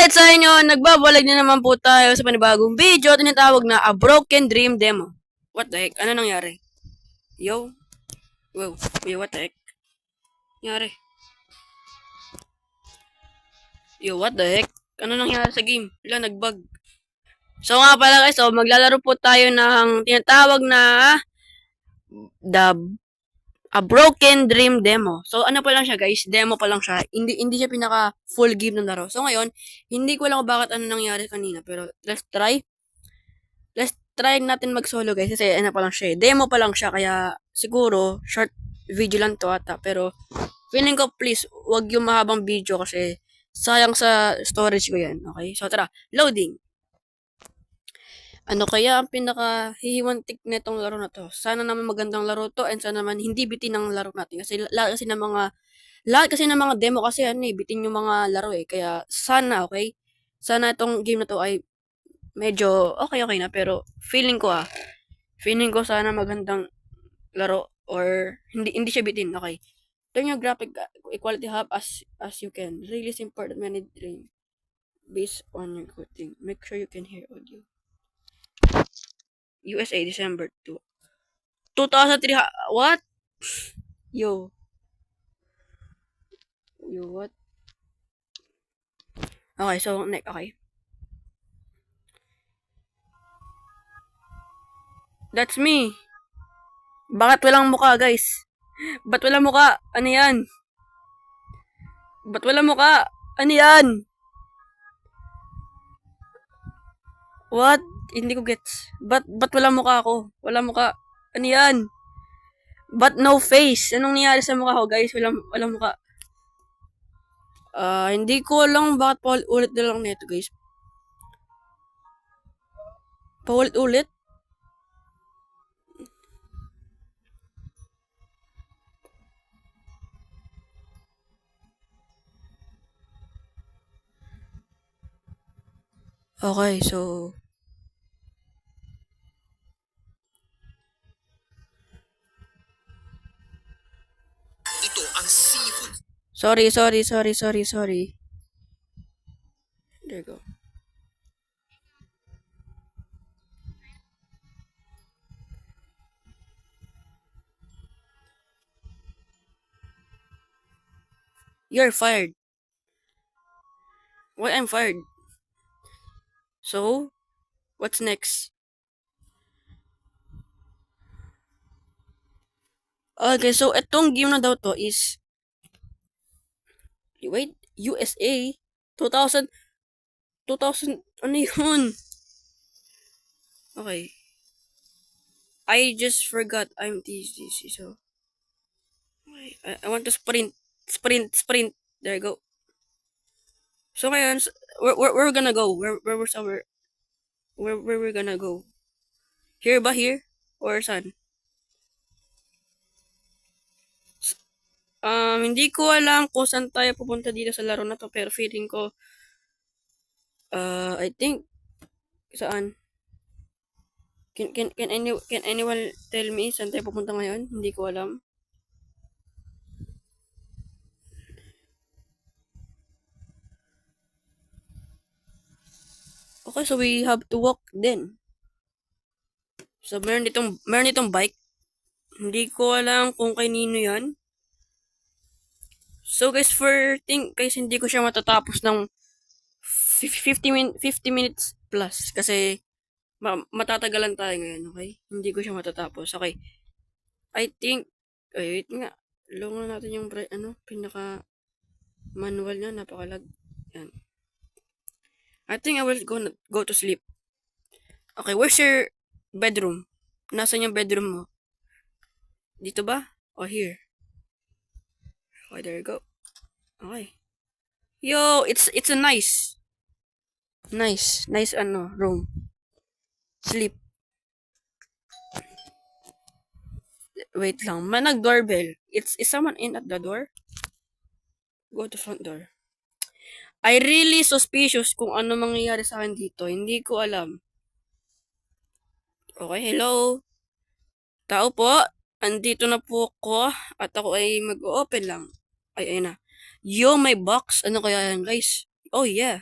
What's sa inyo? Nagbabalag na naman po tayo sa panibagong video. Tinatawag na A Broken Dream Demo. What the heck? Ano nangyari? Yo? Wow. Yo, what the heck? Nangyari? Yo, what the heck? Ano nangyari sa game? Wala, nagbug. So nga pala guys, maglalaro po tayo ng tinatawag na The A Broken Dream Demo. So ano pa lang siya guys, demo pa lang siya. Hindi siya pinaka full game ng laro. So ngayon, hindi ko alam kung bakit ano nangyari kanina, pero let's try natin mag-solo guys kasi ano pa lang siya, demo pa lang siya kaya siguro short video lang to ata, pero feeling ko please wag yung mahabang video kasi sayang sa storage ko yan. Okay? So tara, loading. Ano kaya ang pinaka hihiwantik netong laro na to? Sana naman magandang laro to and sana naman hindi bitin ang laro natin kasi lahat kasi ng mga demo kasi ano bitin yung mga laro kaya sana okay. Sana itong game na to ay medyo okay na pero feeling ko sana magandang laro or hindi siya bitin. Okay, turn your graphic equality up as you can. Really important many dream based on your coding. Make sure you can hear audio. USA December 2 2003 what? Yo what? Okay, so next. Okay, that's me. Bakit walang mukha guys? Ba't walang mukha? Ano yan? Ba't walang mukha? Ano yan? What? Hindi ko gets. Ba't walang mukha ako? Walang mukha. Ano yan? Ba't no face? Anong nangyari sa mukha ko guys? Walang mukha. Hindi ko alam bakit paulit na lang nito guys. Paulit-ulit? Okay, so Ito ang seafood. sorry. There you go. You're fired. Why I'm fired? So, what's next? Okay, so etong game na daw to is wait, USA 2000 ano yun? Okay. I just forgot I'm TCC, so okay. I want to sprint. There you go. So ngayon, where we're gonna go? Where we're gonna go? Here ba here? Or saan? Hindi ko alam kung saan tayo pupunta dito sa laro na to, pero feeling ko I think saan? Can anyone tell me saan tayo pupunta ngayon? Hindi ko alam. Okay, so we have to walk then. So meron ditong bike. Hindi ko alam kung kanino 'yan. So guys, hindi ko siya matatapos ng 50 minutes plus kasi matatagalan tayo ngayon, okay? Hindi ko siya matatapos. Okay. I think wait nga. Long na natin yung pinaka manual niya, napakalag. Yan. I think I will go to sleep. Okay, where's your bedroom? Nasaan yung bedroom mo? Dito ba? O here? Okay, there you go. Okay. Yo, it's a nice room. Sleep. Wait lang, nag-doorbell. Is someone in at the door? Go to front door. I really suspicious kung ano mangyayari sa akin dito. Hindi ko alam. Okay, hello. Tao po. Andito na po ako at ako ay mag-open lang. Ay, ayun na. Yo, may box. Ano kaya yan, guys? Oh, yeah.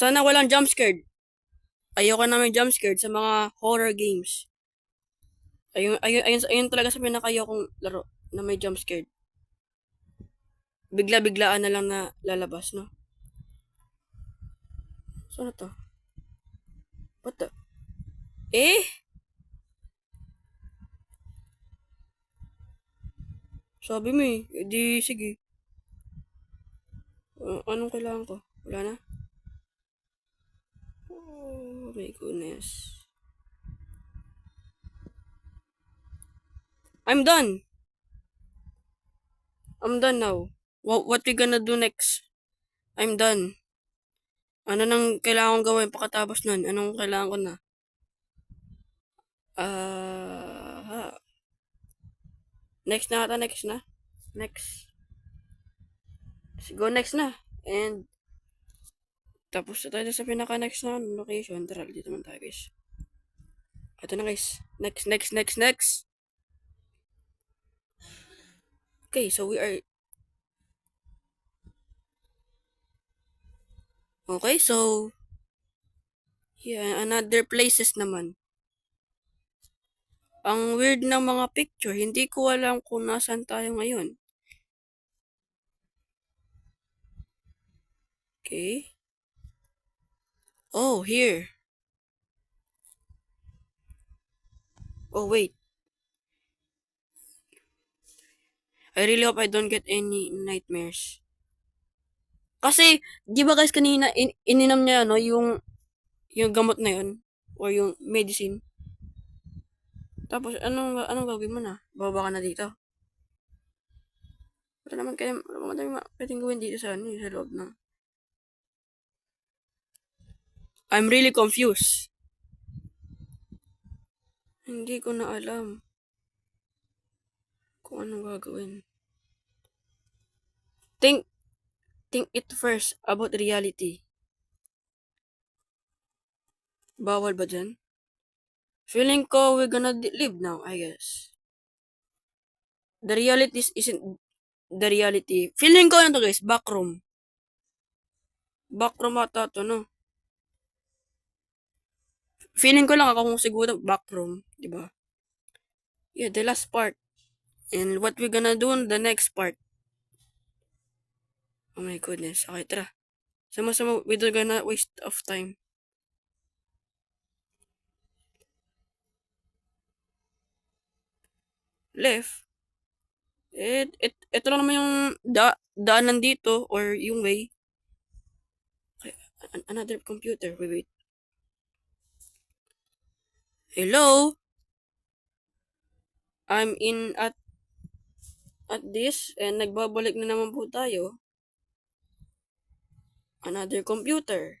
Sana walang jump scared. Ayoko na may jump scared sa mga horror games. Ayun talaga sa pinakayokong laro na may jump scared. Bigla-biglaan na lang na lalabas, no? Saan na to? What the? Eh? Sabi mo eh. Di, sige. Anong kailangan ko? Wala na? Oh my goodness. I'm done. I'm done now. What we gonna do next? I'm done. Ano nang kailangan kong gawin pagkatapos nun? Anong kailangan ko na? Next na ata, next na. Next. Let's go next na. And, tapos na tayo sa pinaka-next na location. Tara, dito naman tayo guys. Ito na guys. Next. Okay, so we are... Okay, so... Yeah, another places naman. Ang weird ng mga picture. Hindi ko alam kung nasan tayo ngayon. Okay. Oh, here. Oh, wait. I really hope I don't get any nightmares. Kasi, di ba guys kanina, ininom niya, no, yung gamot na yun, or yung medicine. Tapos, anong gagawin mo na? Bababa ka na dito. Wala naman tayo pwedeng gawin dito sa loob ng... I'm really confused. Hindi ko na alam kung anong gagawin. Think it first about reality. Bawal ba dyan? Feeling ko we're gonna live now, I guess. The reality isn't the reality. Feeling ko ano to guys, backroom. Backroom ata to, no? Feeling ko lang ako kung siguro backroom, di ba? Yeah, the last part. And what we're gonna do in the next part. Oh my goodness. Okay, tara. Sama-sama, we don't gonna waste of time. Left. Ito lang naman yung daanan dito or yung way. Okay, another computer. Wait. Hello? I'm in at this and nagbabalik na naman po tayo. Another computer.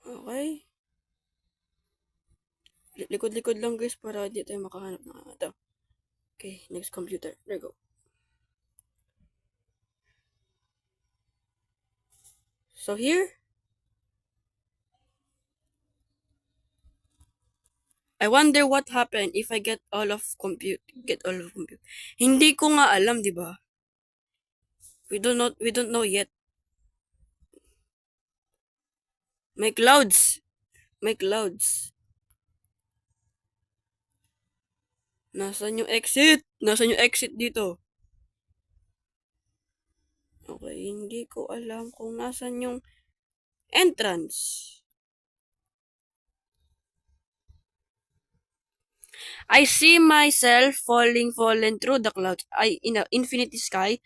Okay. Likod-likod lang guys para di tayo makahanap ng ito. Okay, next computer. There you go. So here, I wonder what happened if I get all of compute. Hindi ko nga alam, di ba? We don't know yet. May clouds. Nasaan yung exit? Nasaan yung exit dito? Okay, hindi ko alam kung nasaan yung entrance. I see myself falling through the clouds. In an infinity sky.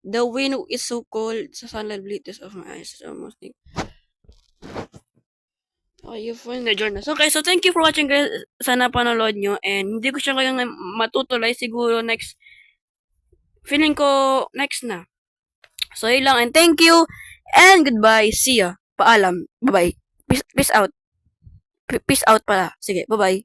The wind is so cold. Sa sunlight glitters of my eyes. It's almost like... Okay, you find the journal. Okay, so thank you for watching guys. Sana panood nyo. And hindi ko siya kayang matutuloy. Siguro next... Feeling ko next na. So yun lang. And thank you. And goodbye. See ya. Paalam. Bye-bye. Peace out. Peace out pala. Sige, bye-bye.